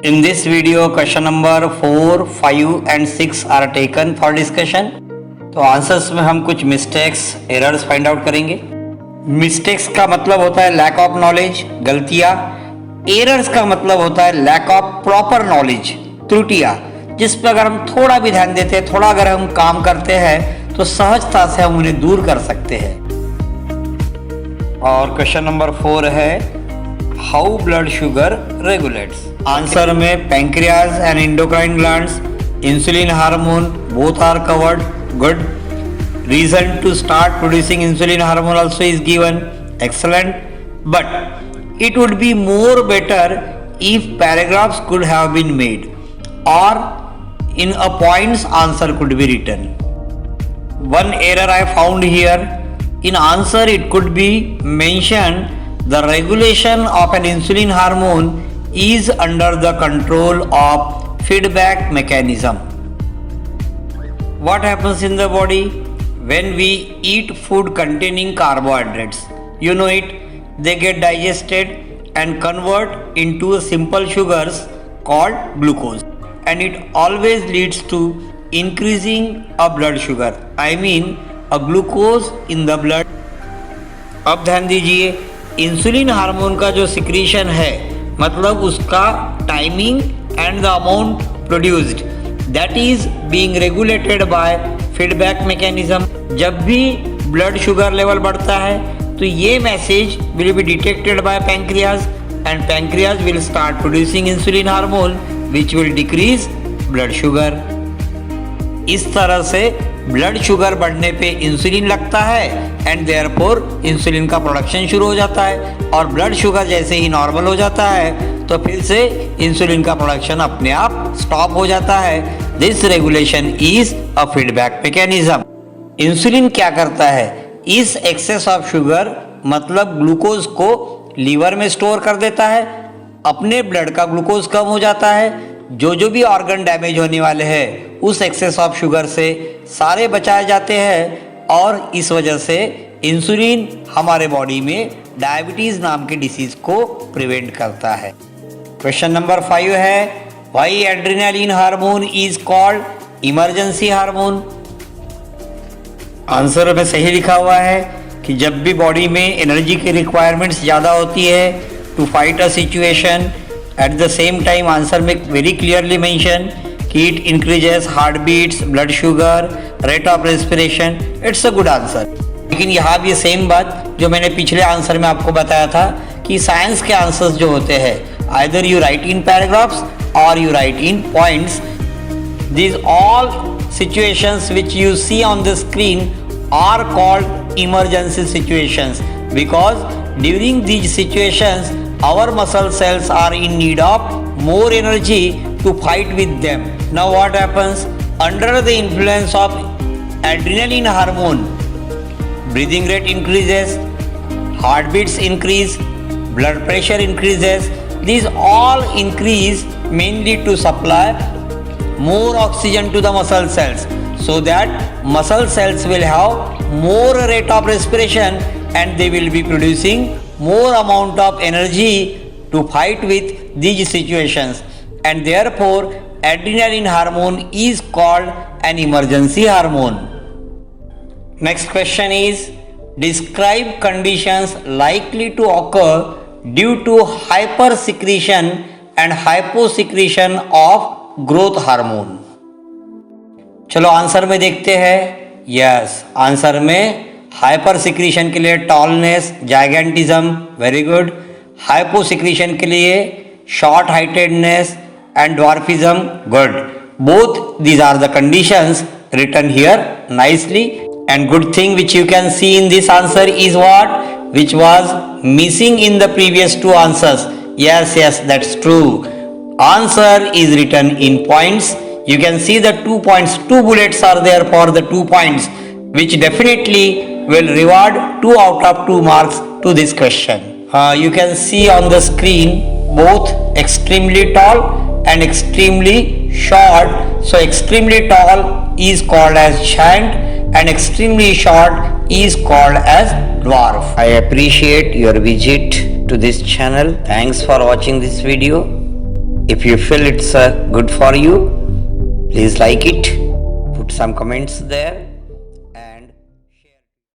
In this video, question number 4, 5 and 6 are taken for discussion. तो answers में हम कुछ मिस्टेक्स, एरर्स फाइंड आउट करेंगे. मिस्टेक्स का मतलब होता है लैक ऑफ नॉलेज, गलतियां. एरर्स का मतलब होता है लैक ऑफ प्रॉपर नॉलेज, त्रुटियां, जिस पर अगर हम थोड़ा भी ध्यान देते हैं, थोड़ा अगर हम काम करते हैं तो सहजता से हम उन्हें दूर कर सकते हैं. और क्वेश्चन नंबर 4 है how blood sugar regulates. Answer में pancreas and endocrine glands, insulin hormone both are covered. Good. Reason to start producing insulin hormone also is given. Excellent. But it would be more better if paragraphs could have been made or in a points answer could be written. One error I found here. In answer it could be mentioned the regulation of an insulin hormone is under the control of feedback mechanism. What happens in the body when we eat food containing carbohydrates? You know it, they get digested and convert into simple sugars called glucose, and it always leads to increasing of blood sugar. I mean a glucose in the blood. अब ध्यान दीजिए, insulin hormone का जो secretion है, मतलब उसका timing and the amount produced, that is being regulated by feedback mechanism. जब भी ब्लड शुगर लेवल बढ़ता है तो ये message will be detected by pancreas and pancreas will start producing insulin hormone which will decrease blood sugar. इस तरह से blood sugar बढ़ने पे इंसुलिन लगता है एंड देयरफॉर इंसुलिन का प्रोडक्शन शुरू हो जाता है. और ब्लड शुगर जैसे ही नॉर्मल हो जाता है तो फिर से इंसुलिन का प्रोडक्शन अपने आप स्टॉप हो जाता है. This regulation is a feedback mechanism. Insulin क्या करता है, इस एक्सेस ऑफ शुगर मतलब ग्लूकोज को लीवर में स्टोर कर देता है. अपने ब्लड का ग्लूकोज कम हो जाता है. जो भी ऑर्गन डैमेज होने वाले हैं उस एक्सेस ऑफ शुगर से सारे बचाए जाते हैं और इस वजह से इंसुलिन हमारे बॉडी में डायबिटीज नाम के डिसीज को प्रिवेंट करता है. क्वेश्चन नंबर 5 है why adrenaline hormone is called emergency hormone. Answer में सही लिखा हुआ है कि जब भी बॉडी में एनर्जी की रिक्वायरमेंट्स ज़्यादा होती है to fight a situation, at the same time answer में वेरी क्लियरली मेंशन कि it increases heart beats, blood sugar, rate of respiration. It's a good answer. लेकिन यहाँ भी सेम बात जो मैंने पिछले आंसर में आपको बताया था कि साइंस के आंसर्स जो होते हैं either you write in paragraphs और you write in points. These all situations which you see on the screen are called emergency situations because during these situations our muscle cells are in need of more energy to fight with them. Now what happens under the influence of adrenaline hormone? Breathing rate increases, heartbeats increase, blood pressure increases. These all increase mainly to supply more oxygen to the muscle cells so that muscle cells will have more rate of respiration and they will be producing more amount of energy to fight with these situations, and therefore adrenaline hormone is called an emergency hormone. Next question is describe conditions likely to occur due to hypersecretion and hyposecretion of growth hormone. चलो आंसर में देखते हैं. Yes, answer में hyper secretion के लिए tallness, gigantism, very good. Hyposecretion के लिए short heightedness and dwarfism, good. Both these are the conditions written here nicely. And good thing which you can see in this answer is what which was missing in the previous two answers. Yes, that's true. Answer is written in points. You can see the 2 points, 2 bullets are there for the 2 points, which definitely will reward 2 out of 2 marks to this question. You can see on the screen both extremely tall and extremely short. So extremely tall is called as giant and extremely short is called as dwarf. I appreciate your visit to this channel. Thanks for watching this video. If you feel it's good for you, please like it, put some comments there.